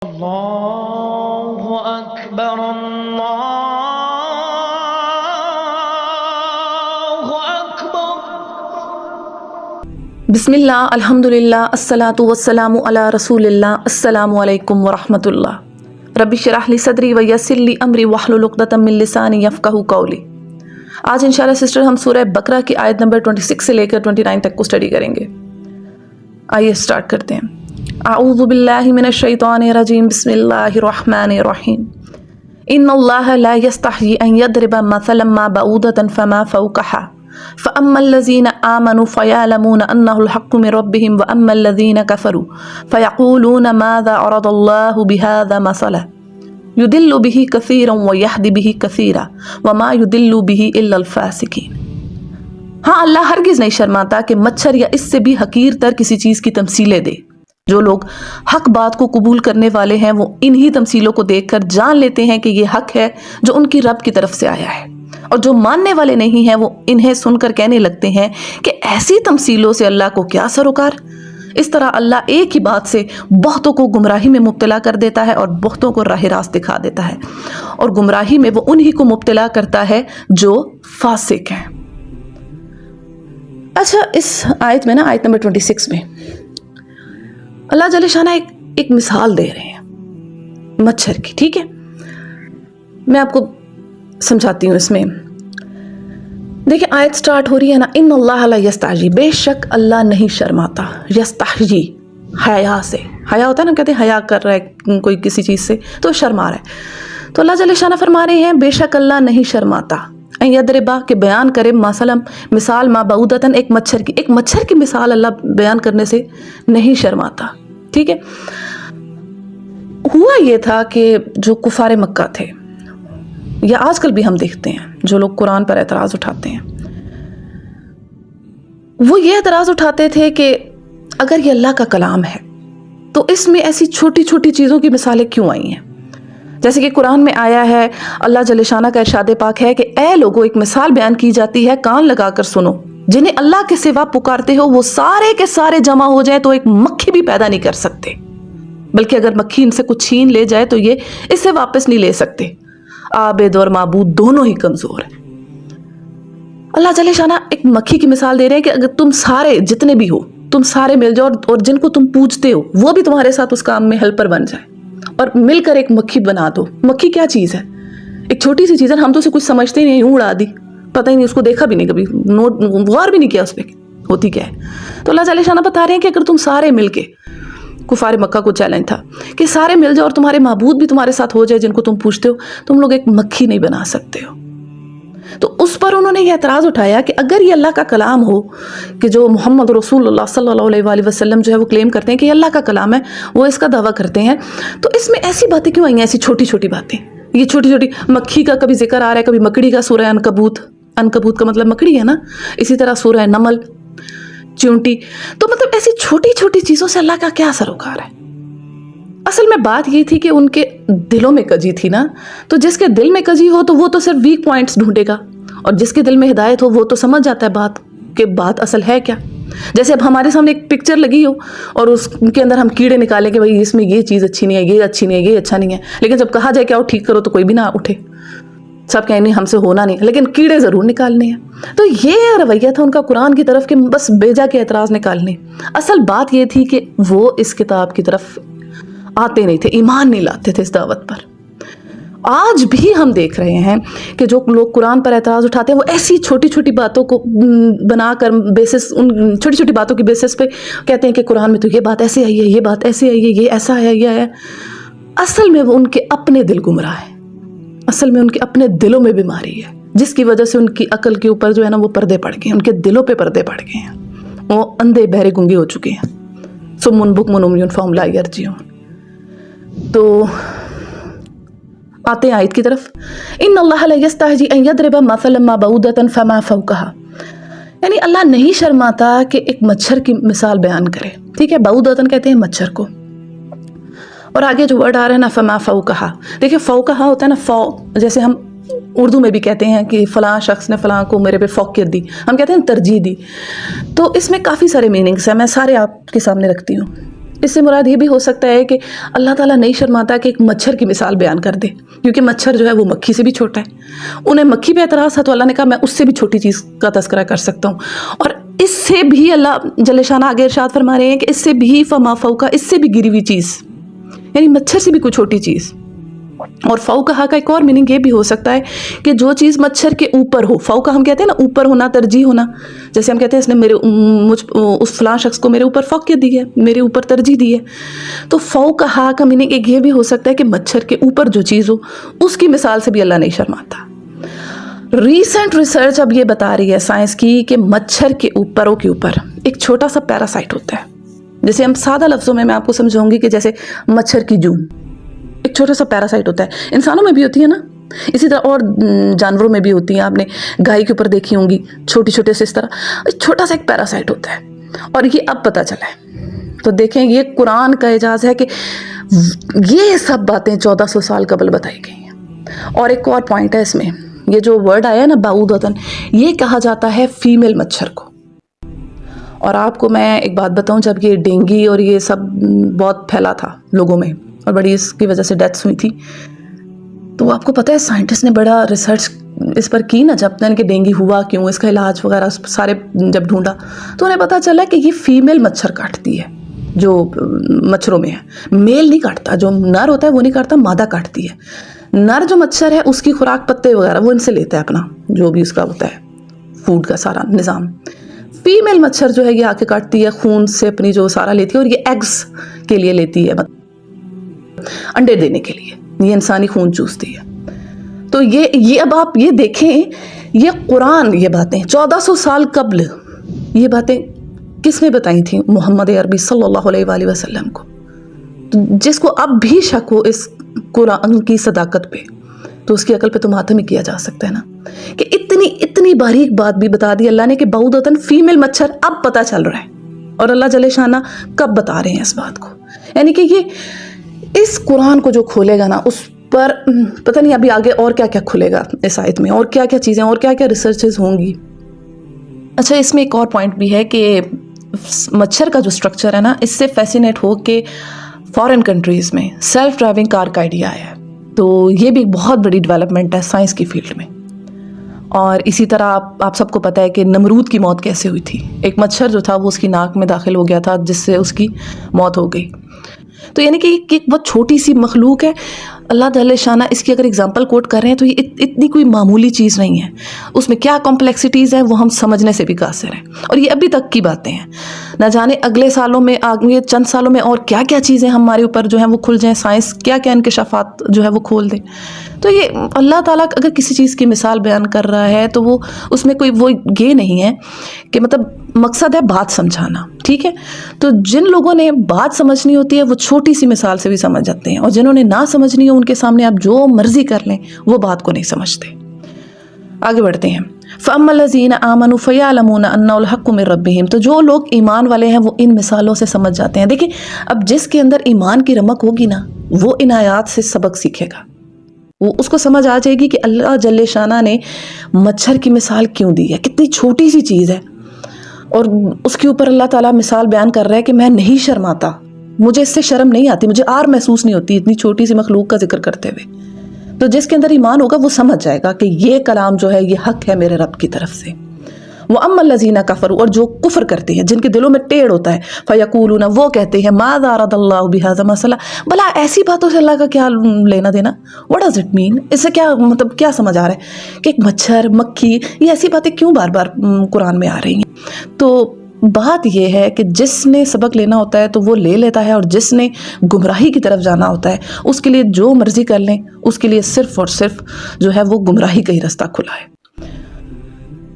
اللہ اکبر اللہ اکبر۔ بسم اللہ، الحمدللہ، الصلاۃ والسلام علی رسول اللہ۔ السلام علیکم ورحمۃ اللہ۔ رب اشرح لی صدری ویسر لی امری واحلل عقدۃ من لسانی یفقہوا قولی۔ آج انشاءاللہ سسٹر ہم سورہ بقرہ کی آیت نمبر 26 سے لے کر 29 تک کو اسٹڈی کریں گے۔ آئیے اسٹارٹ کرتے ہیں۔ اعوذ باللہ من الشیطان الرجیم، بسم اللہ الرحمن الرحیم۔ ان اللہ لا یستحیی ان یضرب مثلا ما بعوضۃ فما فوقہا فاما الذین آمنوا فیعلمون انہ الحق من ربہم واما الذین کفروا فیقولون ماذا اراد اللہ بہذا مثلا یضل بہ کثیرا ویہدی بہ کثیرا وما یضل بہ الا الفاسقین۔ ہاں، اللہ ہرگز نہیں شرماتا کہ مچھر یا اس سے بھی حقیر تر کسی چیز کی تمثیلیں دے۔ جو لوگ حق بات کو قبول کرنے والے ہیں وہ انہی تمثیلوں کو دیکھ کر جان لیتے ہیں کہ یہ حق ہے جو ان کی رب کی طرف سے آیا ہے، اور جو ماننے والے نہیں ہیں وہ انہیں سن کر کہنے لگتے ہیں کہ ایسی تمثیلوں سے اللہ کو کیا سروکار۔ اس طرح اللہ ایک ہی بات سے بہتوں کو گمراہی میں مبتلا کر دیتا ہے اور بہتوں کو راہ راست دکھا دیتا ہے، اور گمراہی میں وہ انہی کو مبتلا کرتا ہے جو فاسق ہیں۔ اچھا، اس آیت میں آیت نمبر 26 میں اللہ جل شانہ ایک مثال دے رہے ہیں مچھر کی، ٹھیک ہے؟ میں آپ کو سمجھاتی ہوں۔ اس میں دیکھیں، آیت سٹارٹ ہو رہی ہے نا، ان اللہ لا یستحیی، بے شک اللہ نہیں شرماتا، یستحیی حیا سے، حیا ہوتا ہے نا، کہتے ہیں حیا کر رہا ہے کوئی کسی چیز سے تو شرما رہا ہے، تو اللہ جل شانہ فرما رہے ہیں بے شک اللہ نہیں شرماتا ان یضربا، کہ بیان کرے مثلا مثال ما بعوضۃ، ایک مچھر کی مثال اللہ بیان کرنے سے نہیں شرماتا، ٹھیک ہے؟ ہوا یہ تھا کہ جو کفار مکہ تھے، یا آج کل بھی ہم دیکھتے ہیں جو لوگ قرآن پر اعتراض اٹھاتے ہیں، وہ یہ اعتراض اٹھاتے تھے کہ اگر یہ اللہ کا کلام ہے تو اس میں ایسی چھوٹی چھوٹی چیزوں کی مثالیں کیوں آئی ہیں؟ جیسے کہ قرآن میں آیا ہے، اللہ جل شانہ کا ارشاد پاک ہے کہ اے لوگوں، ایک مثال بیان کی جاتی ہے، کان لگا کر سنو، جنہیں اللہ کے سوا پکارتے ہو وہ سارے کے سارے جمع ہو جائیں تو ایک مکھی بھی پیدا نہیں کر سکتے، بلکہ اگر مکھی ان سے کچھ چھین لے جائے تو یہ اسے واپس نہیں لے سکتے۔ عابد اور معبود دونوں ہی کمزور ہیں۔ اللہ جل شانہ ایک مکھی کی مثال دے رہے ہیں کہ اگر تم سارے جتنے بھی ہو، تم سارے مل جاؤ اور جن کو تم پوجتے ہو وہ بھی تمہارے ساتھ اس کام میں ہیلپر بن جائے اور مل کر ایک مکھی بنا دو۔ مکھی کیا چیز ہے؟ ایک چھوٹی سی چیز ہے، ہم تو اسے کچھ سمجھتے ہی نہیں، یوں اڑا دی، پتہ ہی نہیں، اس کو دیکھا بھی نہیں، کبھی غور بھی نہیں کیا اس پہ ہوتی کیا ہے۔ تو اللہ جل شانہ بتا رہے ہیں کہ اگر تم سارے مل کے، کفار مکہ کو چیلنج تھا کہ سارے مل جاؤ اور تمہارے معبود بھی تمہارے ساتھ ہو جائے جن کو تم پوچھتے ہو، تم لوگ ایک مکھی نہیں بنا سکتے ہو۔ تو اس پر انہوں نے یہ اعتراض اٹھایا کہ اگر یہ اللہ کا کلام ہو، کہ جو محمد رسول اللہ صلی اللہ علیہ وآلہ وسلم جو ہے وہ کلیم کرتے ہیں کہ یہ اللہ کا کلام ہے، وہ اس کا دعویٰ کرتے ہیں، تو اس میں ایسی باتیں کیوں آئی ہیں، ایسی چھوٹی چھوٹی باتیں؟ یہ چھوٹی چھوٹی مکھی کا کبھی ذکر آ رہا ہے، کبھی مکڑی کا، سورہ عنکبوت کا مطلب مکڑی ہے نا، اسی طرح سورہ نمل، چونٹی، تو مطلب ایسی چھوٹی چھوٹی چیزوں سے اللہ کا کیا سروکار ہے؟ اصل میں بات یہ تھی کہ ان کے دلوں میں کجی تھی نا، تو جس کے دل میں کجی ہو تو وہ تو صرف ویک پوائنٹس ڈھونڈے گا، اور جس کے دل میں ہدایت ہو وہ تو سمجھ جاتا ہے بات کہ بات اصل ہے کیا۔ جیسے اب ہمارے سامنے ایک پکچر لگی ہو اور اس کے اندر ہم کیڑے نکالیں کہ بھائی اس میں یہ چیز اچھی نہیں ہے، یہ اچھی نہیں ہے، یہ اچھا نہیں ہے، لیکن جب کہا جائے کہ آؤ ٹھیک کرو تو کوئی بھی نہ اٹھے، سب کہیں نہیں ہم سے ہونا نہیں، لیکن کیڑے ضرور نکالنے ہیں۔ تو یہ رویہ تھا ان کا قرآن کی طرف کہ بس بیجا کے اعتراض نکالنے۔ اصل بات یہ تھی کہ وہ اس کتاب کی طرف آتے نہیں تھے، ایمان نہیں لاتے تھے اس دعوت پر۔ آج بھی ہم دیکھ رہے ہیں کہ جو لوگ قرآن پر اعتراض اٹھاتے ہیں وہ ایسی چھوٹی چھوٹی باتوں کو بنا کر بیسس، ان چھوٹی چھوٹی باتوں کی بیسس پہ کہتے ہیں کہ قرآن میں تو یہ بات ایسے آئی ہے، یہ بات ایسے آئی ہے، یہ ایسا ہے، یہ ہے۔ اصل میں وہ ان کے اپنے دل گمراہ ہیں، اصل میں ان کے اپنے دلوں میں بیماری ہے، جس کی وجہ سے ان کی عقل کے اوپر جو ہے نا وہ پردے پڑ گئے ہیں، ان کے دلوں پہ پردے پڑ گئے ہیں، وہ اندھے بہرے گنگے ہو چکے ہیں، صم بکم عمی فہم لا یرجعون۔ تو آتے ہیں آیت کی طرف، ان اللہ لا یستحیی ان یضرب مثلا ما بعوضۃ فما فوقہا، یعنی اللہ نہیں شرماتا کہ ایک مچھر کی مثال بیان کرے، ٹھیک ہے؟ بعوضۃ کہتے ہیں مچھر کو، اور آگے جو ورڈ آ رہا ہے نا فما فوقہا، دیکھیں فوقہا ہوتا ہے نا، فو، جیسے ہم اردو میں بھی کہتے ہیں کہ فلاں شخص نے فلاں کو میرے پہ فوقیت دی، ہم کہتے ہیں ترجیح دی، تو اس میں کافی سارے میننگس ہیں، میں سارے آپ کے سامنے رکھتی ہوں۔ اس سے مراد یہ بھی ہو سکتا ہے کہ اللہ تعالیٰ نہیں شرماتا کہ ایک مچھر کی مثال بیان کر دے، کیونکہ مچھر جو ہے وہ مکھی سے بھی چھوٹا ہے. انہیں مکھی پہ اعتراض تھا تو اللہ نے کہا میں اس سے بھی چھوٹی چیز کا تذکرہ کر سکتا ہوں. اور اس سے بھی اللہ جل شانہ آگے ارشاد فرما رہے ہیں کہ اس سے بھی فما فوقہ، اس سے بھی گری ہوئی چیز، یعنی مچھر سے بھی کوئی چھوٹی چیز. اور فوقہ کا ایک اور میننگ یہ بھی ہو سکتا ہے کہ جو چیز مچھر کے اوپر ہو. فوقہ ہم کہتے ہیں نا اوپر ہونا، ترجیح ہونا. جیسے ہم کہتے ہیں اس نے اس فلاں شخص کو میرے اوپر فوقیت دی ہے، میرے اوپر ترجیح دی ہے. تو فوقہ کا میننگ ایک یہ بھی ہو سکتا ہے کہ مچھر کے اوپر جو چیز ہو اس کی مثال سے بھی اللہ نہیں شرماتا. ریسنٹ ریسرچ اب یہ بتا رہی ہے سائنس کی کہ مچھر کے اوپروں کے اوپر ایک چھوٹا سا پیراسائٹ ہوتا ہے. جیسے ہم سادہ لفظوں میں آپ کو سمجھاؤں گی کہ جیسے مچھر کی جون، ایک چھوٹا سا پیراسائٹ ہوتا ہے. انسانوں میں بھی ہوتی ہے نا، اسی طرح اور جانوروں میں بھی ہوتی ہیں. آپ نے گائے کے اوپر دیکھی ہوں گی چھوٹی چھوٹے سے، اس طرح چھوٹا سا ایک پیراسائٹ ہوتا ہے. اور یہ اب پتہ چلا ہے. تو دیکھیں یہ قرآن کا اعجاز ہے کہ یہ سب باتیں 1400 سال قبل بتائی گئی ہیں. اور ایک اور پوائنٹ ہے اس میں، یہ جو ورڈ آیا نا بعودتن، یہ کہا جاتا ہے فیمیل مچھر کو. اور آپ کو میں ایک بات بتاؤں، جب یہ ڈینگی اور یہ سب بہت پھیلا تھا لوگوں میں اور بڑی اس کی وجہ سے ڈیتھس ہوئی تھی، تو آپ کو پتہ ہے سائنٹسٹ نے بڑا ریسرچ اس پر کی نا، جب تک کہ ڈینگی ہوا کیوں، اس کا علاج وغیرہ سارے جب ڈھونڈا تو انہیں پتہ چلا کہ یہ فیمیل مچھر کاٹتی ہے. جو مچھروں میں ہے میل نہیں کاٹتا، جو نر ہوتا ہے وہ نہیں کاٹتا، مادہ کاٹتی ہے. نر جو مچھر ہے اس کی خوراک پتے وغیرہ وہ ان سے لیتا ہے، اپنا جو بھی اس کا ہوتا ہے فوڈ کا سارا نظام. فیمیل مچھر جو ہے یہ آ کے کاٹتی ہے، خون سے اپنی جو سارا لیتی ہے، اور یہ ایگز کے لیے لیتی ہے، انڈے دینے کے لیے یہ انسانی خون چوستی ہے. تو یہ اب آپ یہ دیکھیں، یہ قرآن یہ باتیں 1400 سال قبل یہ باتیں کس نے بتائی تھیں؟ محمد عربی صلی اللہ علیہ وآلہ وسلم کو. جس کو اب بھی شک ہو اس قرآن کی صداقت پہ تو اس کی عقل پہ تو ماتم ہی کیا جا سکتا ہے نا، کہ اتنی باریک بات بھی بتا دی اللہ نے کہ بعودتن فیمیل مچھر اب پتہ چل رہا ہے. اور اللہ جل شانہ کب بتا رہے ہیں اس بات کو، یعنی کہ یہ اس قرآن کو جو کھولے گا نا اس پر پتہ نہیں ابھی آگے اور کیا کیا کھلے گا اس آیت میں، اور کیا کیا چیزیں اور کیا کیا ریسرچز ہوں گی. اچھا اس میں ایک اور پوائنٹ بھی ہے کہ مچھر کا جو سٹرکچر ہے نا، اس سے فیسینیٹ ہو کہ فارن کنٹریز میں سیلف ڈرائیونگ کار کا آئیڈیا آیا ہے. تو یہ بھی ایک بہت بڑی ڈیولپمنٹ ہے سائنس کی فیلڈ میں. اور اسی طرح آپ سب کو پتہ ہے کہ نمرود کی موت کیسے ہوئی تھی. ایک مچھر جو تھا وہ اس کی ناک میں داخل ہو گیا تھا جس سے اس کی موت ہو گئی. تو یعنی کہ ایک بہت چھوٹی سی مخلوق ہے، اللہ جل شانہ اس کی اگر اگزامپل کوٹ کر رہے ہیں تو یہ اتنی کوئی معمولی چیز نہیں ہے. اس میں کیا کمپلیکسٹیز ہیں وہ ہم سمجھنے سے بھی قاصر ہیں، اور یہ ابھی تک کی باتیں ہیں. نہ جانے اگلے سالوں میں آگے چند سالوں میں اور کیا کیا چیزیں ہمارے اوپر جو ہیں وہ کھل جائیں، سائنس کیا کیا انکشافات جو ہے وہ کھول دے. تو یہ اللہ تعالیٰ اگر کسی چیز کی مثال بیان کر رہا ہے تو وہ اس میں کوئی وہ یہ نہیں ہے کہ مطلب مقصد ہے بات سمجھانا، ٹھیک ہے. تو جن لوگوں نے بات سمجھنی ہوتی ہے وہ چھوٹی سی مثال سے بھی سمجھ جاتے ہیں، اور جنہوں نے نہ سمجھنی ہو ان کے سامنے آپ جو مرضی کر لیں وہ بات کو نہیں سمجھتے. آگے بڑھتے ہیں. فَأَمَّا الَّذِينَ آمَنُوا فَيَعْلَمُونَ أَنَّهُ الْحَقُّ مِن رَّبِّهِمْ. تو جو لوگ ایمان والے ہیں وہ ان مثالوں سے سمجھ جاتے ہیں. دیکھیں اب جس کے اندر ایمان کی رمق ہوگی نا وہ ان آیات سے سبق سیکھے گا، وہ اس کو سمجھ آ جائے گی کہ اللہ جل شانہ نے مچھر کی مثال کیوں دی ہے، کتنی چھوٹی سی چیز ہے، اور اس کے اوپر اللہ تعالیٰ مثال بیان کر رہا ہے کہ میں نہیں شرماتا، مجھے اس سے شرم نہیں آتی، مجھے آر محسوس نہیں ہوتی اتنی چھوٹی سی مخلوق کا ذکر کرتے ہوئے. تو جس کے اندر ایمان ہوگا وہ سمجھ جائے گا کہ یہ کلام جو ہے یہ حق ہے میرے رب کی طرف سے. وَأَمَّا الَّذِينَ كَفَرُوا. اور جو کفر کرتے ہیں، جن کے دلوں میں ٹیڑھ ہوتا ہے، فَيَقُولُونَ. وہ کہتے ہیں مَاذَا أَرَادَ اللَّهُ بِهَذَا مَثَلًا. بھلا ایسی باتوں سے اللہ کا کیا لینا دینا؟ What does it mean. اس سے کیا مطلب کیا سمجھ آ رہا ہے کہ ایک مچھر مکھی یہ ایسی باتیں کیوں بار بار قرآن میں آ رہی ہیں؟ تو بات یہ ہے کہ جس نے سبق لینا ہوتا ہے تو وہ لے لیتا ہے، اور جس نے گمراہی کی طرف جانا ہوتا ہے اس کے لیے جو مرضی کر لیں، اس کے لیے صرف اور صرف جو ہے وہ گمراہی کا ہی رستہ کھلا ہے.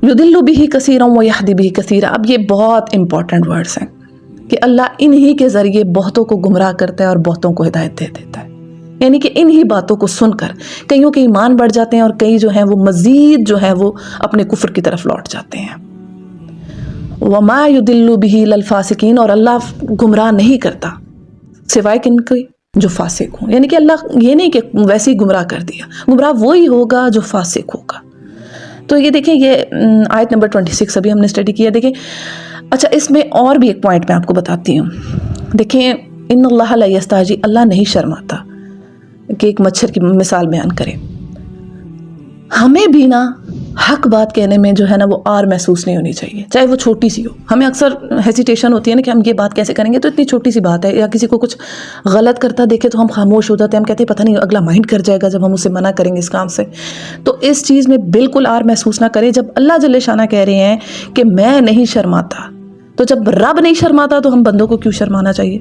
یضل بہ کثیرا ویہدی بہ کثیرا. اب یہ بہت امپورٹنٹ ورڈز ہیں کہ اللہ انہی کے ذریعے بہتوں کو گمراہ کرتا ہے اور بہتوں کو ہدایت دے دیتا ہے. یعنی کہ انہی باتوں کو سن کر کئیوں کے ایمان بڑھ جاتے ہیں اور کئی جو ہیں وہ مزید جو ہے وہ اپنے کفر کی طرف لوٹ جاتے ہیں. وما یضل بہ الا الفاسقین. اور اللہ گمراہ نہیں کرتا سوائے کن کے جو فاسق ہوں. یعنی کہ اللہ یہ نہیں کہ ویسے ہی گمراہ کر دیا، گمراہ وہی ہوگا جو فاسق ہوگا. تو یہ دیکھیں یہ آیت نمبر 26 ابھی ہم نے اسٹڈی کیا. دیکھیں اچھا اس میں اور بھی ایک پوائنٹ میں آپ کو بتاتی ہوں. دیکھیں ان اللہ لا یستحی، اللہ نہیں شرماتا، کہ ایک مچھر کی مثال بیان کرے. ہمیں بھی نا حق بات کہنے میں جو ہے نا وہ آر محسوس نہیں ہونی چاہیے، چاہے وہ چھوٹی سی ہو. ہمیں اکثر ہیسیٹیشن ہوتی ہے نا کہ ہم یہ بات کیسے کریں گے، تو اتنی چھوٹی سی بات ہے، یا کسی کو کچھ غلط کرتا دیکھے تو ہم خاموش ہو جاتے ہیں، ہم کہتے ہیں پتہ نہیں اگلا مائنڈ کر جائے گا جب ہم اسے منع کریں گے اس کام سے. تو اس چیز میں بالکل آر محسوس نہ کریں. جب اللہ جل شانہ کہہ رہے ہیں کہ میں نہیں شرماتا، تو جب رب نہیں شرماتا تو ہم بندوں کو کیوں شرمانا چاہیے؟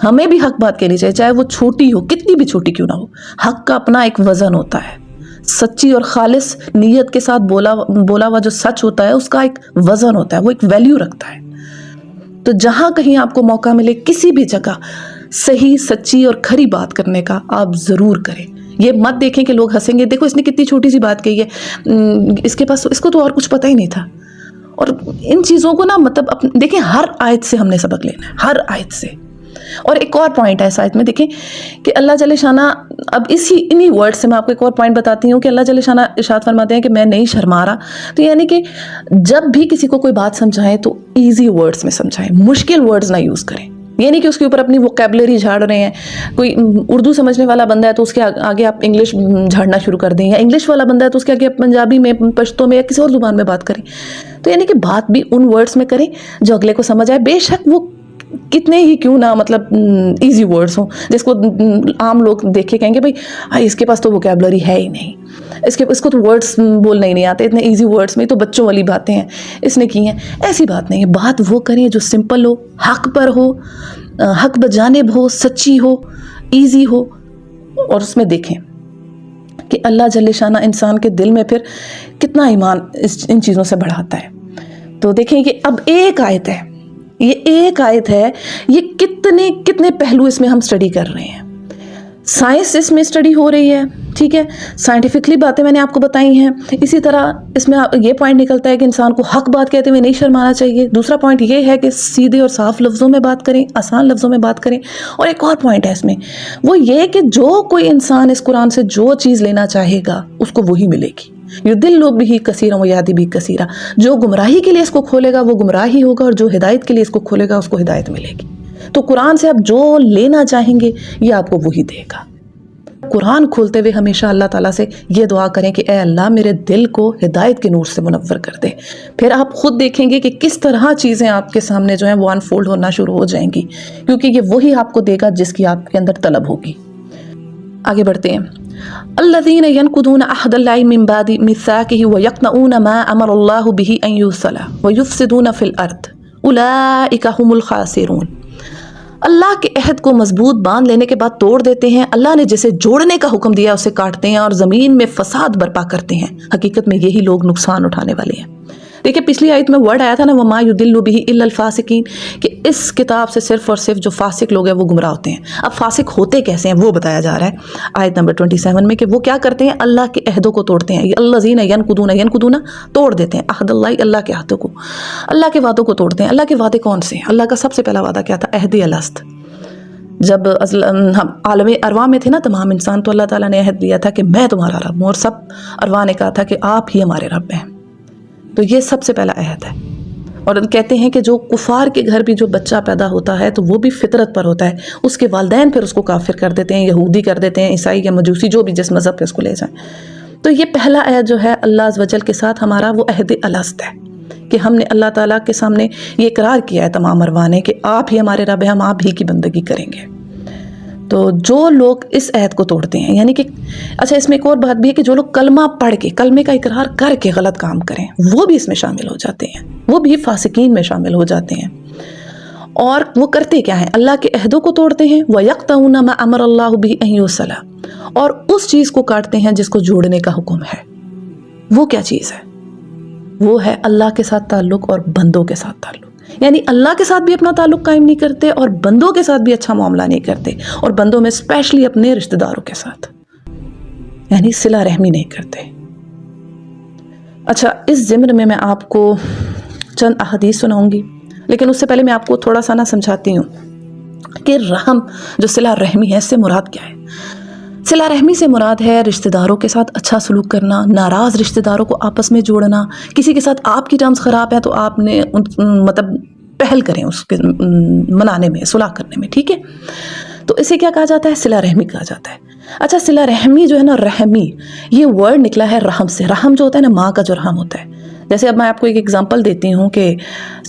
ہمیں بھی حق بات کہنی چاہیے، چاہے وہ چھوٹی ہو، کتنی بھی چھوٹی کیوں نہ ہو. حق کا اپنا ایک وزن ہوتا ہے، سچی اور خالص نیت کے ساتھ بولا ہوا جو سچ ہوتا ہے اس کا ایک وزن ہوتا ہے، وہ ایک ویلیو رکھتا ہے. تو جہاں کہیں آپ کو موقع ملے کسی بھی جگہ صحیح سچی اور کھری بات کرنے کا آپ ضرور کریں. یہ مت دیکھیں کہ لوگ ہنسیں گے، دیکھو اس نے کتنی چھوٹی سی بات کہی ہے، اس کو تو اور کچھ پتہ ہی نہیں تھا. اور ان چیزوں کو نا مطلب دیکھیں ہر آیت سے ہم نے سبق لینا ہے، ہر آیت سے. اور ایک اور پوائنٹ ہے اس آیت میں، دیکھیں کہ اللہ جل شانہ اب انہی ورڈ سے میں آپ کو ایک اور پوائنٹ بتاتی ہوں کہ اللہ جل شانہ ارشاد فرماتے ہیں کہ میں نہیں شرما رہا. تو یعنی کہ جب بھی کسی کو کوئی بات سمجھائیں تو ایزی ورڈز میں سمجھائیں، مشکل ورڈز نہ یوز کریں. یہ نہیں کہ اس کے اوپر اپنی ووکیبلری جھاڑ رہے ہیں. کوئی اردو سمجھنے والا بندہ ہے تو اس کے آگے آپ انگلش جھاڑنا شروع کر دیں، یا انگلش والا بندہ ہے تو اس کے آگے آپ پنجابی میں، پشتو میں یا کسی اور زبان میں بات کریں. تو یعنی کہ بات بھی ان ورڈز میں کریں جو اگلے کو سمجھ آئے، بے شک وہ کتنے ہی کیوں نہ مطلب ایزی ورڈز ہوں، جس کو عام لوگ دیکھ کے کہیں گے بھائی اس کے پاس تو ووکیبلری ہے ہی نہیں، اس کو تو ورڈز بولنا ہی نہیں آتے، اتنے ایزی ورڈز میں تو بچوں والی باتیں ہیں اس نے کی ہیں. ایسی بات نہیں ہے. بات وہ کریں جو سمپل ہو، حق پر ہو، حق بجانب ہو، سچی ہو، ایزی ہو. اور اس میں دیکھیں کہ اللہ جل شانہ انسان کے دل میں پھر کتنا ایمان ان چیزوں سے بڑھاتا ہے. تو دیکھیں کہ اب ایک آیت ہے، یہ ایک آیت ہے، یہ کتنے پہلو اس میں ہم سٹڈی کر رہے ہیں. سائنس اس میں سٹڈی ہو رہی ہے، ٹھیک ہے، سائنٹیفکلی باتیں میں نے آپ کو بتائی ہیں. اسی طرح اس میں یہ پوائنٹ نکلتا ہے کہ انسان کو حق بات کہتے ہوئے نہیں شرمانا چاہیے. دوسرا پوائنٹ یہ ہے کہ سیدھے اور صاف لفظوں میں بات کریں، آسان لفظوں میں بات کریں. اور ایک اور پوائنٹ ہے اس میں، وہ یہ کہ جو کوئی انسان اس قرآن سے جو چیز لینا چاہے گا اس کو وہی ملے گی. یضل بہ کثیرا ویہدی بہ کثیرا، جو گمراہی کے لیے اس کو کھولے گا وہ گمراہی ہوگا، اور جو ہدایت کے لیے اس کو کھولے گا اس کو ہدایت ملے گی. تو قرآن سے آپ جو لینا چاہیں گے یہ آپ کو وہی دے گا. قرآن کھولتے ہوئے ہمیشہ اللہ تعالیٰ سے یہ دعا کریں کہ اے اللہ میرے دل کو ہدایت کے نور سے منور کر دے. پھر آپ خود دیکھیں گے کہ کس طرح چیزیں آپ کے سامنے جو ہیں وہ انفولڈ ہونا شروع ہو جائیں گی، کیونکہ یہ وہی آپ کو دے گا جس کی آپ کے اندر طلب ہوگی. آگے بڑھتے ہیں. الذین ینقضون عہد اللہ من بعد میثاقہ ویقطعون ما امر اللہ بہ ان یوصل ویفسدون فی الارض اولئک ھم الخاسرون. اللہ کے عہد کو مضبوط باندھ لینے کے بعد توڑ دیتے ہیں، اللہ نے جسے جوڑنے کا حکم دیا اسے کاٹتے ہیں اور زمین میں فساد برپا کرتے ہیں. حقیقت میں یہی لوگ نقصان اٹھانے والے ہیں. دیکھیں پچھلی آیت میں ورڈ آیا تھا نا وما یضل بہ الا الفاسقین، کہ اس کتاب سے صرف اور صرف جو فاسق لوگ ہیں وہ گمراہ ہوتے ہیں. اب فاسق ہوتے کیسے ہیں وہ بتایا جا رہا ہے آیت نمبر 27 میں، کہ وہ کیا کرتے ہیں، اللہ کے عہدوں کو توڑتے ہیں. الذین ینقضون توڑ دیتے ہیں عہد اللہ، اللہ کے عہدوں کو، اللہ کے وعدوں کو توڑتے ہیں. اللہ کے وعدے کون سے ہیں؟ اللہ کا سب سے پہلا وعدہ کیا تھا؟ عہد الست. جب ہم عالم ارواح میں تھے نا تمام انسان، تو اللہ تعالیٰ نے عہد دیا تھا کہ میں تمہارا رب ہوں، اور سب ارواح نے کہا تھا کہ آپ ہی ہمارے رب ہیں. تو یہ سب سے پہلا عہد ہے. اور کہتے ہیں کہ جو کفار کے گھر بھی جو بچہ پیدا ہوتا ہے تو وہ بھی فطرت پر ہوتا ہے، اس کے والدین پھر اس کو کافر کر دیتے ہیں، یہودی کر دیتے ہیں، عیسائی یا مجوسی، جو بھی جس مذہب پہ اس کو لے جائیں. تو یہ پہلا عہد جو ہے اللہ عز و جل کے ساتھ ہمارا وہ عہد الست ہے، کہ ہم نے اللہ تعالیٰ کے سامنے یہ اقرار کیا ہے تمام ارواح نے کہ آپ ہی ہمارے رب ہیں، ہم آپ ہی کی بندگی کریں گے. تو جو لوگ اس عہد کو توڑتے ہیں، یعنی کہ اچھا اس میں ایک اور بات بھی ہے کہ جو لوگ کلمہ پڑھ کے، کلمے کا اقرار کر کے غلط کام کریں وہ بھی اس میں شامل ہو جاتے ہیں، وہ بھی فاسقین میں شامل ہو جاتے ہیں. اور وہ کرتے کیا ہیں؟ اللہ کے عہدوں کو توڑتے ہیں. وَيَقْطَعُونَ مَا أَمَرَ اللَّهُ بِهِ أَن يُوصَلَ، اور اس چیز کو کاٹتے ہیں جس کو جوڑنے کا حکم ہے. وہ کیا چیز ہے؟ وہ ہے اللہ کے ساتھ تعلق اور بندوں کے ساتھ تعلق. یعنی اللہ کے ساتھ بھی اپنا تعلق قائم نہیں کرتے اور بندوں کے ساتھ بھی اچھا معاملہ نہیں کرتے، اور بندوں میں اسپیشلی اپنے رشتہ داروں کے ساتھ یعنی صلہ رحمی نہیں کرتے. اچھا اس ضمن میں آپ کو چند احادیث سناؤں گی، لیکن اس سے پہلے میں آپ کو تھوڑا سا سمجھاتی ہوں کہ رحم جو صلہ رحمی ہے اس سے مراد کیا ہے. صلہ رحمی سے مراد ہے رشتہ داروں کے ساتھ اچھا سلوک کرنا، ناراض رشتہ داروں کو آپس میں جوڑنا. کسی کے ساتھ آپ کی ٹرمز خراب ہیں تو آپ نے مطلب پہل کریں اس کے منانے میں، صلح کرنے میں، ٹھیک ہے؟ تو اسے کیا کہا جاتا ہے؟ صلہ رحمی کہا جاتا ہے۔ اچھا، صلہ رحمی جو ہے نا، رحمی، یہ ورڈ نکلا ہے رحم سے۔ رحم جو ہوتا ہے نا، ماں کا جو رحم ہوتا ہے۔ جیسے اب میں آپ کو ایک ایگزامپل دیتی ہوں کہ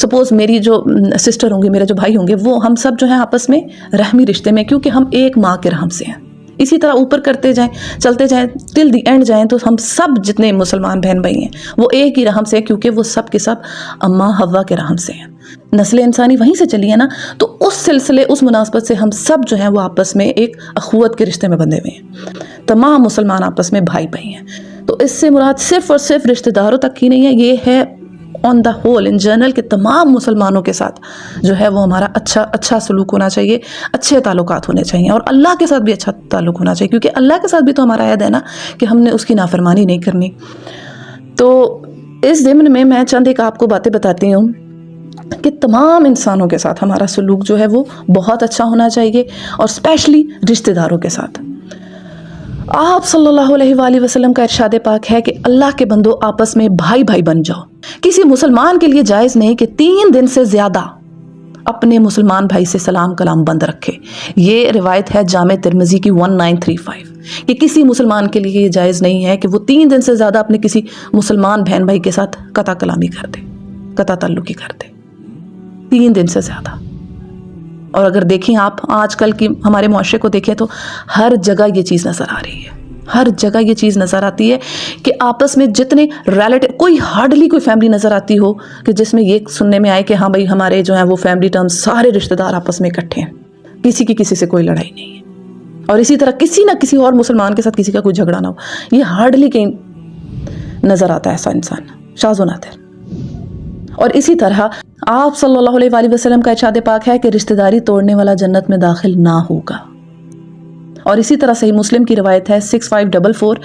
سپوز میری جو سسٹر ہوں گی، میرے جو بھائی ہوں گے، وہ ہم سب جو ہیں آپس میں رحمی رشتے میں، کیونکہ ہم ایک ماں کے رحم سے ہیں۔ اسی طرح اوپر کرتے جائیں، چلتے جائیں، ٹل دی اینڈ جائیں، تو ہم سب جتنے مسلمان بہن بھائی ہیں وہ ایک ہی رحم سے ہیں، کیونکہ وہ سب کے سب اماں حوا کے رحم سے ہیں۔ نسل انسانی وہیں سے چلی ہے نا، تو اس سلسلے، اس مناسبت سے ہم سب جو ہیں وہ آپس میں ایک اخوت کے رشتے میں بندھے ہوئے ہیں۔ تمام مسلمان آپس میں بھائی بھائی ہیں۔ تو اس سے مراد صرف اور صرف رشتہ داروں تک ہی نہیں ہے، یہ ہے آن دا ہول، ان جنرل، کہ تمام مسلمانوں کے ساتھ جو ہے وہ ہمارا اچھا سلوک ہونا چاہیے، اچھے تعلقات ہونے چاہیے، اور اللہ کے ساتھ بھی اچھا تعلق ہونا چاہیے، کیونکہ اللہ کے ساتھ بھی تو ہمارا عہد ہے نا کہ ہم نے اس کی نافرمانی نہیں کرنی۔ تو اس ضمن میں میں چند ایک آپ کو باتیں بتاتی ہوں کہ تمام انسانوں کے ساتھ ہمارا سلوک جو ہے وہ بہت اچھا ہونا چاہیے، اور اسپیشلی رشتہ داروں کے ساتھ۔ آپ صلی اللہ علیہ وآلہ وسلم کا ارشاد پاک ہے کہ اللہ کے بندو آپس میں بھائی بھائی بن جاؤ۔ کسی مسلمان کے لیے جائز نہیں کہ 3 دن سے زیادہ اپنے مسلمان بھائی سے سلام کلام بند رکھے۔ یہ روایت ہے جامع ترمذی کی 1935، کہ کسی مسلمان کے لیے یہ جائز نہیں ہے کہ وہ 3 دن سے زیادہ اپنے کسی مسلمان بہن بھائی کے ساتھ قطع کلامی کر دے، قطع تعلقی کر دے، 3 دن سے زیادہ۔ اور اگر دیکھیں آپ آج کل کی ہمارے معاشرے کو دیکھیں تو ہر جگہ یہ چیز نظر آ رہی ہے، ہر جگہ یہ چیز نظر آتی ہے کہ آپس میں جتنے ریلیٹیو، کوئی ہارڈلی کوئی فیملی نظر آتی ہو کہ جس میں یہ سننے میں آئے کہ ہاں بھائی ہمارے جو ہیں وہ فیملی ٹرمز سارے رشتہ دار آپس میں اکٹھے ہیں، کسی کی کسی سے کوئی لڑائی نہیں ہے، اور اسی طرح کسی نہ کسی اور مسلمان کے ساتھ کسی کا کوئی جھگڑا نہ ہو۔ یہ ہارڈلی کہیں نظر آتا ہے ایسا انسان، شاذ و نادر۔ اور اسی طرح آپ صلی اللہ علیہ وآلہ وسلم کا ارشاد پاک ہے کہ رشتہ داری توڑنے والا جنت میں داخل نہ ہوگا۔ اور اسی طرح صحیح مسلم کی روایت ہے 6544،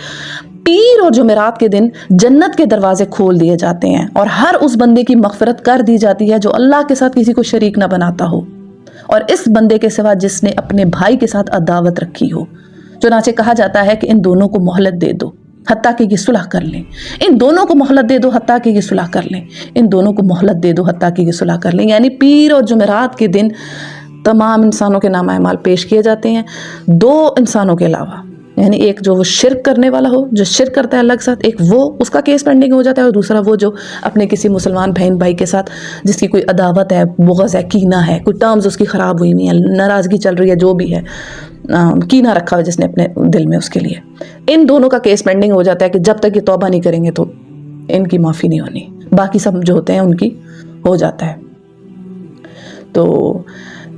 پیر اور جمعرات کے دن جنت کے دروازے کھول دیے جاتے ہیں، اور ہر اس بندے کی مغفرت کر دی جاتی ہے جو اللہ کے ساتھ کسی کو شریک نہ بناتا ہو، اور اس بندے کے سوا جس نے اپنے بھائی کے ساتھ عداوت رکھی ہو۔ چنانچہ کہا جاتا ہے کہ ان دونوں کو مہلت دے دو حتیٰ کہ یہ صلح کر لیں، ان دونوں کو مہلت دے دو حتیٰ کہ یہ صلح کر لیں، ان دونوں کو مہلت دے دو حتیٰ کہ یہ صلح کر لیں۔ یعنی پیر اور جمعرات کے دن تمام انسانوں کے نامہ اعمال پیش کیے جاتے ہیں، 2 انسانوں کے علاوہ، یعنی ایک جو وہ شرک کرنے والا ہو، جو شرک کرتا ہے اللہ کے ساتھ، ایک وہ، اس کا کیس پینڈنگ ہو جاتا ہے، اور دوسرا وہ جو اپنے کسی مسلمان بہن بھائی کے ساتھ جس کی کوئی عداوت ہے، بغض ہے، کینہ ہے، کوئی ٹرمز اس کی خراب ہوئی ہوئی ہیں، ناراضگی چل رہی ہے، جو بھی ہے، کینہ رکھا ہوا جس نے اپنے دل میں اس کے لیے، ان دونوں کا کیس پینڈنگ ہو جاتا ہے کہ جب تک یہ توبہ نہیں کریں گے تو ان کی معافی نہیں ہونی، باقی سب جو ہوتے ہیں ان کی ہو جاتا ہے۔ تو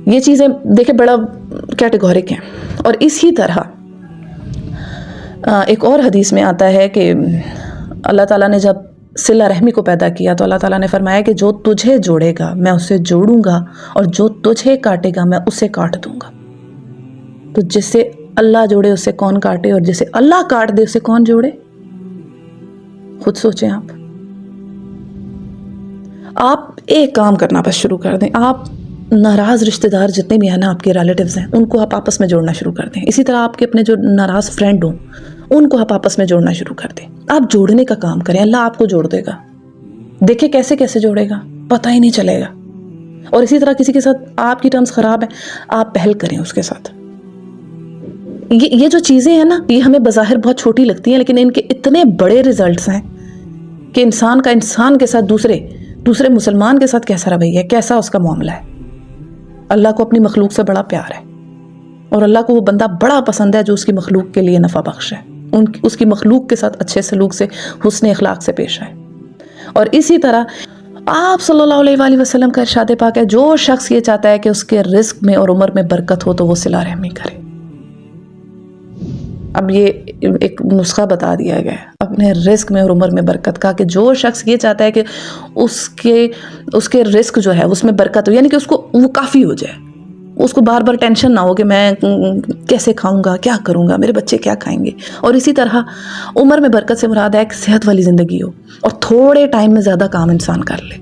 یہ چیزیں دیکھیں بڑا کیٹیگورک ہیں۔ اور اسی طرح ایک اور حدیث میں آتا ہے کہ اللہ تعالیٰ نے جب صلہ رحمی کو پیدا کیا تو اللہ تعالیٰ نے فرمایا کہ جو تجھے جوڑے گا میں اسے جوڑوں گا، اور جو تجھے کاٹے گا میں اسے کاٹ دوں گا۔ تو جس سے اللہ جوڑے اسے کون کاٹے، اور جسے اللہ کاٹ دے اسے کون جوڑے؟ خود سوچیں آپ ایک کام کرنا بس شروع کر دیں، آپ ناراض رشتہ دار جتنے بھی ہیں نا، آپ کے ریلیٹیوز ہیں، ان کو آپ آپس میں جوڑنا شروع کر دیں۔ اسی طرح آپ کے اپنے جو ناراض فرینڈ ہوں ان کو آپ آپس میں جوڑنا شروع کر دیں۔ آپ جوڑنے کا کام کریں، اللہ آپ کو جوڑ دے گا۔ دیکھیں کیسے کیسے جوڑے گا، پتہ ہی نہیں چلے گا۔ اور اسی طرح کسی کے ساتھ آپ کی ٹرمز خراب ہیں، آپ پہل کریں اس کے ساتھ۔ یہ جو چیزیں ہیں نا، یہ ہمیں بظاہر بہت چھوٹی لگتی ہیں، لیکن ان کے اتنے بڑے ریزلٹس ہیں کہ انسان کا انسان کے ساتھ دوسرے مسلمان کے ساتھ کیسا رویہ ہے، کیسا اس کا معاملہ ہے۔ اللہ کو اپنی مخلوق سے بڑا پیار ہے، اور اللہ کو وہ بندہ بڑا پسند ہے جو اس کی مخلوق کے لیے نفع بخش ہے، اس کی مخلوق کے ساتھ اچھے سلوک سے، حسن اخلاق سے پیش آئے۔ اور اسی طرح آپ صلی اللہ علیہ وآلہ وسلم کا ارشاد پاک ہے، جو شخص یہ چاہتا ہے کہ اس کے رزق میں اور عمر میں برکت ہو تو وہ صلہ رحمی کرے۔ اب یہ ایک نسخہ بتا دیا گیا ہے اپنے رزق میں اور عمر میں برکت کا، کہ جو شخص یہ چاہتا ہے کہ اس کے رزق جو ہے اس میں برکت ہو، یعنی کہ اس کو وہ کافی ہو جائے، اس کو بار بار ٹینشن نہ ہو کہ میں کیسے کھاؤں گا، کیا کروں گا، میرے بچے کیا کھائیں گے۔ اور اسی طرح عمر میں برکت سے مراد ہے کہ صحت والی زندگی ہو، اور تھوڑے ٹائم میں زیادہ کام انسان کر لے۔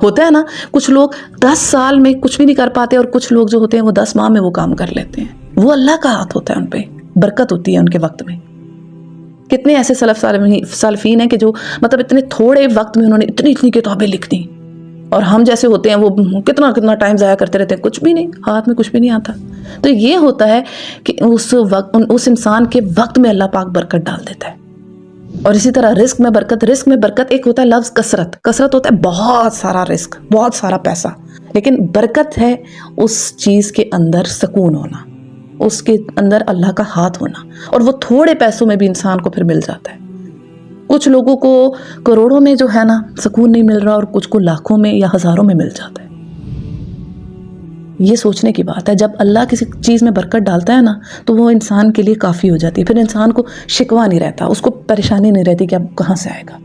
ہوتا ہے نا، کچھ لوگ 10 سال میں کچھ بھی نہیں کر پاتے، اور کچھ لوگ جو ہوتے ہیں وہ 10 ماہ میں وہ کام کر لیتے ہیں۔ وہ اللہ کا ہاتھ ہوتا ہے، ان پہ برکت ہوتی ہے ان کے وقت میں۔ کتنے ایسے سلفین ہیں کہ جو مطلب اتنے تھوڑے وقت میں انہوں نے اتنی کتابیں لکھ دیں، اور ہم جیسے ہوتے ہیں وہ کتنا ٹائم ضائع کرتے رہتے ہیں، کچھ بھی نہیں، ہاتھ میں کچھ بھی نہیں آتا. تو یہ ہوتا ہے کہ اس انسان کے وقت میں اللہ پاک برکت ڈال دیتا ہے. اور اسی طرح رزق میں برکت ایک ہوتا ہے لفظ کثرت ہوتا ہے بہت سارا رزق، بہت سارا پیسہ، لیکن برکت ہے اس چیز کے اندر سکون ہونا، اس کے اندر اللہ کا ہاتھ ہونا، اور وہ تھوڑے پیسوں میں بھی انسان کو پھر مل جاتا ہے. کچھ لوگوں کو کروڑوں میں جو ہے نا سکون نہیں مل رہا، اور کچھ کو لاکھوں میں یا ہزاروں میں مل جاتا ہے. یہ سوچنے کی بات ہے. جب اللہ کسی چیز میں برکت ڈالتا ہے نا تو وہ انسان کے لیے کافی ہو جاتی ہے، پھر انسان کو شکوہ نہیں رہتا، اس کو پریشانی نہیں رہتی کہ اب کہاں سے آئے گا.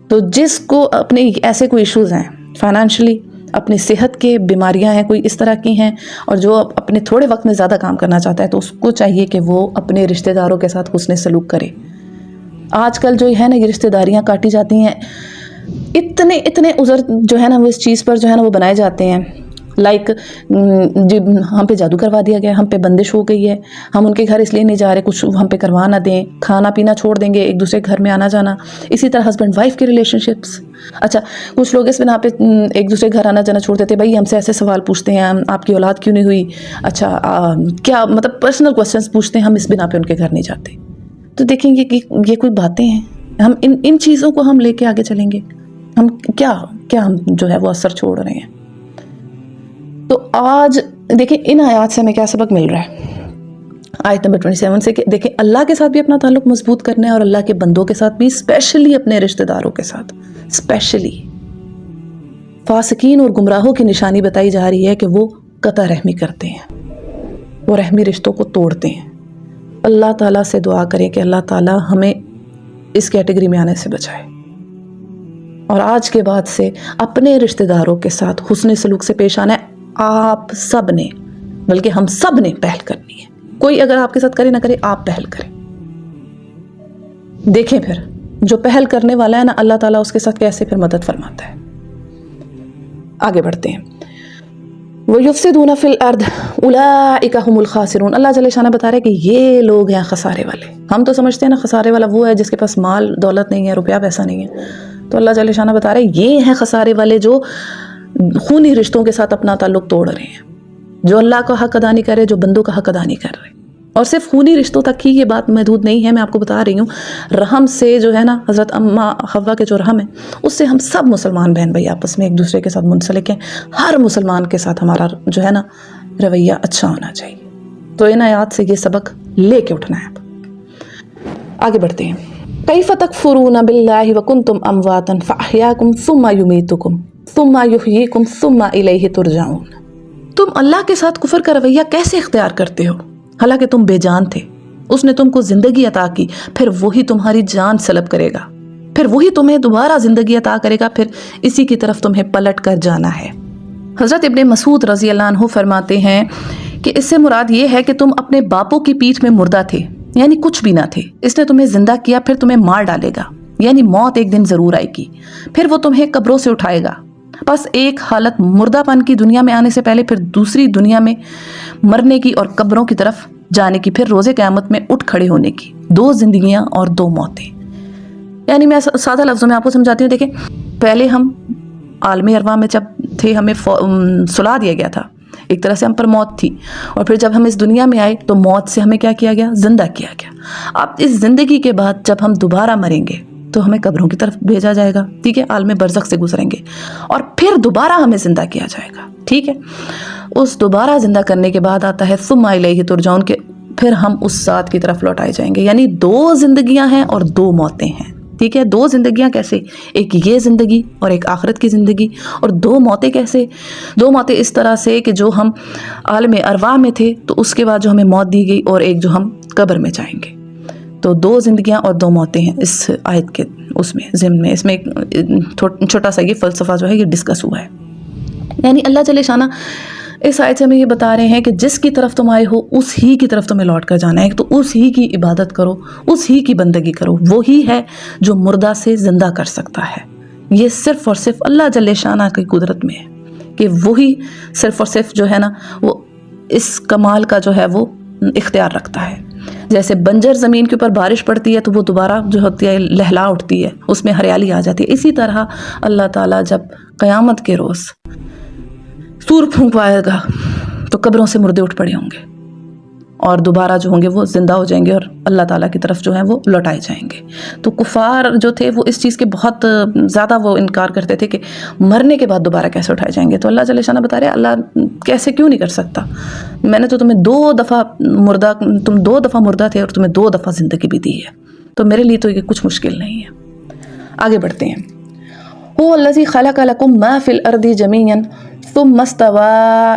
تو جس کو اپنے ایسے کوئی ایشوز ہیں فائنانشلی، اپنی صحت کے بیماریاں ہیں کوئی اس طرح کی ہیں، اور جو اپنے تھوڑے وقت میں زیادہ کام کرنا چاہتا ہے، تو اس کو چاہیے کہ وہ اپنے رشتہ داروں کے ساتھ حسن سلوک کرے. آج کل جو ہے نا یہ رشتہ داریاں کاٹی جاتی ہیں، اتنے عذر جو ہے نا وہ اس چیز پر جو ہے نا وہ بنائے جاتے ہیں، لائک جب ہم پہ جادو کروا دیا گیا، ہم پہ بندش ہو گئی ہے، ہم ان کے گھر اس لیے نہیں جا رہے کچھ ہم پہ کروا نہ دیں، کھانا پینا چھوڑ دیں گے، ایک دوسرے گھر میں آنا جانا. اسی طرح ہسبینڈ وائف کے ریلیشن شپس. اچھا کچھ لوگ اس بنا پہ ایک دوسرے گھر آنا جانا چھوڑ دیتے، بھائی ہم سے ایسے سوال پوچھتے ہیں، آپ کی اولاد کیوں نہیں ہوئی، اچھا کیا مطلب پرسنل کوسچنس پوچھتے ہیں، ہم اس بنا پہ ان کے گھر نہیں جاتے. تو دیکھیں گے کہ یہ کوئی باتیں ہیں. ہم ان چیزوں کو ہم لے کے آگے چلیں گے، ہم کیا ہم جو ہے وہ اثر چھوڑ رہے ہیں. تو آج دیکھیں ان آیات سے ہمیں کیا سبق مل رہا ہے. آیت نمبر 27 سے کہ دیکھیں اللہ کے ساتھ بھی اپنا تعلق مضبوط کرنا ہے، اور اللہ کے بندوں کے ساتھ بھی، اسپیشلی اپنے رشتہ داروں کے ساتھ. اسپیشلی فاسقین اور گمراہوں کی نشانی بتائی جا رہی ہے کہ وہ قطع رحمی کرتے ہیں، وہ رحمی رشتوں کو توڑتے ہیں. اللہ تعالیٰ سے دعا کریں کہ اللہ تعالیٰ ہمیں اس کیٹیگری میں آنے سے بچائے، اور آج کے بعد سے اپنے رشتہ داروں کے ساتھ حسن سلوک سے پیش آنا ہے. آپ سب نے، بلکہ ہم سب نے پہل کرنی ہے. کوئی اگر آپ کے ساتھ کرے نہ کرے، آپ پہل کریں. دیکھیں پھر جو پہل کرنے والا ہے نا اللہ تعالیٰ اس کے ساتھ کیسے پھر مدد فرماتا ہے. آگے بڑھتے ہیں. وَيُفْسِدُونَ فِي الْأَرْضِ أُولَٰئِكَ هُمُ الْخَاسِرُونَ. اللہ جل شانہ بتا رہے ہیں کہ یہ لوگ ہیں خسارے والے. ہم تو سمجھتے ہیں نا خسارے والا وہ ہے جس کے پاس مال دولت نہیں ہے، روپیہ پیسہ نہیں ہے. تو اللہ جل شانہ بتا رہے ہیں یہ ہیں خسارے والے جو خونی رشتوں کے ساتھ اپنا تعلق توڑ رہے ہیں، جو اللہ کا حق ادا نہیں کر رہے، جو بندوں کا حق ادا نہیں کر رہے. اور صرف خونی رشتوں تک ہی یہ بات محدود نہیں ہے، میں آپ کو بتا رہی ہوں رحم سے جو ہے نا حضرت اماں حوا کے جو رحم ہے اس سے ہم سب مسلمان بہن بھائی آپس میں ایک دوسرے کے ساتھ منسلک ہیں. ہر مسلمان کے ساتھ ہمارا جو ہے نا رویہ اچھا ہونا چاہیے. تو ان آیات سے یہ سبق لے کے اٹھنا ہے. اب آگے بڑھتے ہیں. کیف تکفرون باللہ وکنتم امواتا فاحیاکم ثم یمیتکم ثم یحییکم ثم الیہ ترجعون. تم اللہ کے ساتھ کفر کا رویہ کیسے اختیار کرتے ہو حالانکہ تم بے جان تھے؟ اس نے تم کو زندگی عطا کی، پھر وہی تمہاری جان سلب کرے گا، پھر وہی تمہیں دوبارہ زندگی عطا کرے گا، پھر اسی کی طرف تمہیں پلٹ کر جانا ہے. حضرت ابن مسعود رضی اللہ عنہ فرماتے ہیں کہ اس سے مراد یہ ہے کہ تم اپنے باپوں کی پیٹھ میں مردہ تھے، یعنی کچھ بھی نہ تھے. اس نے تمہیں زندہ کیا، پھر تمہیں مار ڈالے گا، یعنی موت ایک دن ضرور آئے گی، پھر وہ تمہیں قبروں سے اٹھائے گا. بس ایک حالت مردہ پن کی دنیا میں آنے سے پہلے، پھر دوسری دنیا میں مرنے کی اور قبروں کی طرف جانے کی، پھر روز قیامت میں اٹھ کھڑے ہونے کی. 2 زندگیاں اور 2 موتیں. یعنی میں سادہ لفظوں میں آپ کو سمجھاتی ہوں. دیکھیں پہلے ہم عالم ارواح میں جب تھے ہمیں سلا دیا گیا تھا، ایک طرح سے ہم پر موت تھی، اور پھر جب ہم اس دنیا میں آئے تو موت سے ہمیں کیا کیا گیا؟ زندہ کیا گیا. اب اس زندگی کے بعد جب ہم دوبارہ مریں گے تو ہمیں قبروں کی طرف بھیجا جائے گا، ٹھیک ہے، عالم برزخ سے گزریں گے، اور پھر دوبارہ ہمیں زندہ کیا جائے گا، ٹھیک ہے. اس دوبارہ زندہ کرنے کے بعد آتا ہے ثم الیہ ترجعون، کہ پھر ہم اس ذات کی طرف لوٹائے جائیں گے. یعنی 2 زندگیاں ہیں اور 2 موتیں ہیں، ٹھیک ہے. 2 زندگیاں کیسے؟ ایک یہ زندگی اور ایک آخرت کی زندگی. اور 2 موتیں کیسے؟ 2 موتیں اس طرح سے کہ جو ہم عالم ارواح میں تھے تو اس کے بعد جو ہمیں موت دی گئی، اور ایک جو ہم قبر میں جائیں گے. تو 2 زندگیاں اور 2 موتیں ہیں اس آیت کے اس میں ضمن میں. اس میں ایک چھوٹا سا یہ فلسفہ جو ہے یہ ڈسکس ہوا ہے. یعنی اللہ جل شانہ اس آیت سے ہمیں یہ بتا رہے ہیں کہ جس کی طرف تم آئے ہو اس ہی کی طرف تمہیں لوٹ کر جانا ہے. تو اس ہی کی عبادت کرو، اس ہی کی بندگی کرو. وہی ہے جو مردہ سے زندہ کر سکتا ہے. یہ صرف اور صرف اللہ جل شانہ کی قدرت میں ہے کہ وہی صرف اور صرف جو ہے نا وہ اس کمال کا جو ہے وہ اختیار رکھتا ہے. جیسے بنجر زمین کے اوپر بارش پڑتی ہے تو وہ دوبارہ جو ہوتی ہے لہلا اٹھتی ہے، اس میں ہریالی آ جاتی ہے، اسی طرح اللہ تعالیٰ جب قیامت کے روز سور پھونکوائے گا تو قبروں سے مردے اٹھ پڑے ہوں گے اور دوبارہ جو ہوں گے وہ زندہ ہو جائیں گے اور اللہ تعالیٰ کی طرف جو ہیں وہ لوٹائے جائیں گے۔ تو کفار جو تھے وہ اس چیز کے بہت زیادہ وہ انکار کرتے تھے کہ مرنے کے بعد دوبارہ کیسے اٹھائے جائیں گے۔ تو اللہ جل شانہ بتا رہے ہیں اللہ کیسے کیوں نہیں کر سکتا، میں نے تو تمہیں تم 2 دفعہ مردہ تھے اور تمہیں 2 دفعہ زندگی بھی دی ہے، تو میرے لیے تو یہ کچھ مشکل نہیں ہے۔ آگے بڑھتے ہیں۔ هو الذی خلق لکم ما فی الارض جمیعا ثم استوى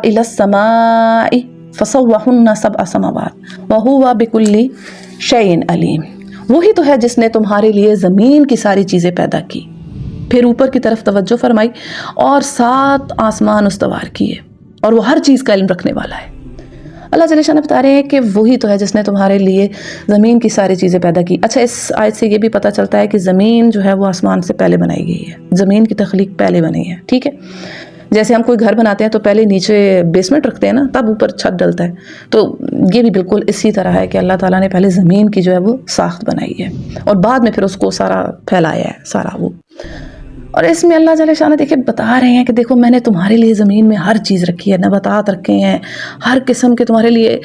الى السماء فسوہن 7 سماوات وہو بکل شیء علیم۔ وہی تو ہے جس نے تمہارے لیے زمین کی ساری چیزیں پیدا کی، پھر اوپر کی طرف توجہ فرمائی اور 7 آسمان استوار کیے، اور وہ ہر چیز کا علم رکھنے والا ہے۔ اللہ جل شانہ بتا رہے ہیں کہ وہی تو ہے جس نے تمہارے لیے زمین کی ساری چیزیں پیدا کی۔ اچھا، اس آیت سے یہ بھی پتہ چلتا ہے کہ زمین جو ہے وہ آسمان سے پہلے بنائی گئی ہے، زمین کی تخلیق پہلے بنی ہے، ٹھیک ہے۔ جیسے ہم کوئی گھر بناتے ہیں تو پہلے نیچے بیسمنٹ رکھتے ہیں نا، تب اوپر چھت ڈلتا ہے، تو یہ بھی بالکل اسی طرح ہے کہ اللہ تعالیٰ نے پہلے زمین کی جو ہے وہ ساخت بنائی ہے اور بعد میں پھر اس کو سارا پھیلایا ہے سارا وہ۔ اور اس میں اللہ جل شانہ دیکھیں بتا رہے ہیں کہ دیکھو میں نے تمہارے لیے زمین میں ہر چیز رکھی ہے، نباتات رکھے ہیں، ہر قسم کے تمہارے لیے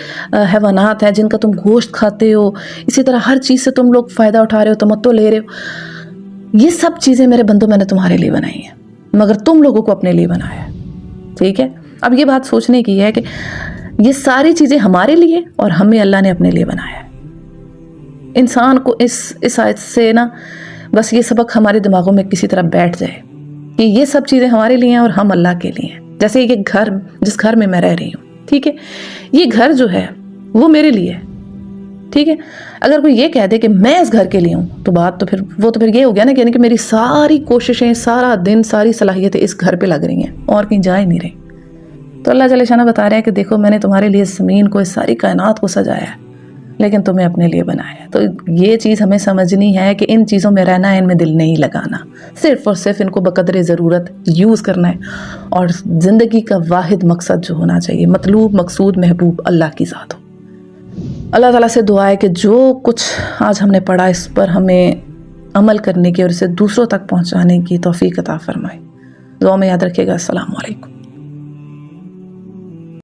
حیوانات ہیں جن کا تم گوشت کھاتے ہو، اسی طرح ہر چیز سے تم لوگ فائدہ اٹھا رہے ہو، تمتع لے رہے ہو۔ یہ سب چیزیں میرے بندوں میں نے تمہارے لیے بنائی ہیں، مگر تم لوگوں کو اپنے لیے بنایا ہے، ٹھیک ہے۔ اب یہ بات سوچنے کی ہے کہ یہ ساری چیزیں ہمارے لیے اور ہمیں اللہ نے اپنے لیے بنایا ہے۔ انسان کو اس آیت سے نا بس یہ سبق ہمارے دماغوں میں کسی طرح بیٹھ جائے کہ یہ سب چیزیں ہمارے لیے ہیں اور ہم اللہ کے لیے ہیں۔ جیسے یہ گھر، جس گھر میں میں رہ رہی ہوں، ٹھیک ہے، یہ گھر جو ہے وہ میرے لیے ہے، ٹھیک ہے۔ اگر کوئی یہ کہہ دے کہ میں اس گھر کے لیے ہوں تو بات تو پھر یہ ہو گیا نا کہ یعنی کہ میری ساری کوششیں، سارا دن، ساری صلاحیتیں اس گھر پہ لگ رہی ہیں اور کہیں جا ہی نہیں رہی۔ تو اللہ جل شانہ بتا رہے ہیں کہ دیکھو میں نے تمہارے لیے زمین کو، اس ساری کائنات کو سجایا ہے، لیکن تمہیں اپنے لیے بنایا ہے۔ تو یہ چیز ہمیں سمجھنی ہے کہ ان چیزوں میں رہنا ہے، ان میں دل نہیں لگانا، صرف اور صرف ان کو بقدر ضرورت یوز کرنا ہے، اور زندگی کا واحد مقصد جو ہونا چاہیے، مطلوب، مقصود، محبوب اللہ کی ذات ہو۔ اللہ تعالیٰ سے دعا ہے کہ جو کچھ آج ہم نے پڑھا اس پر ہمیں عمل کرنے کی اور اسے دوسروں تک پہنچانے کی توفیق عطا فرمائے۔ دعا میں یاد رکھیے گا۔ السلام علیکم۔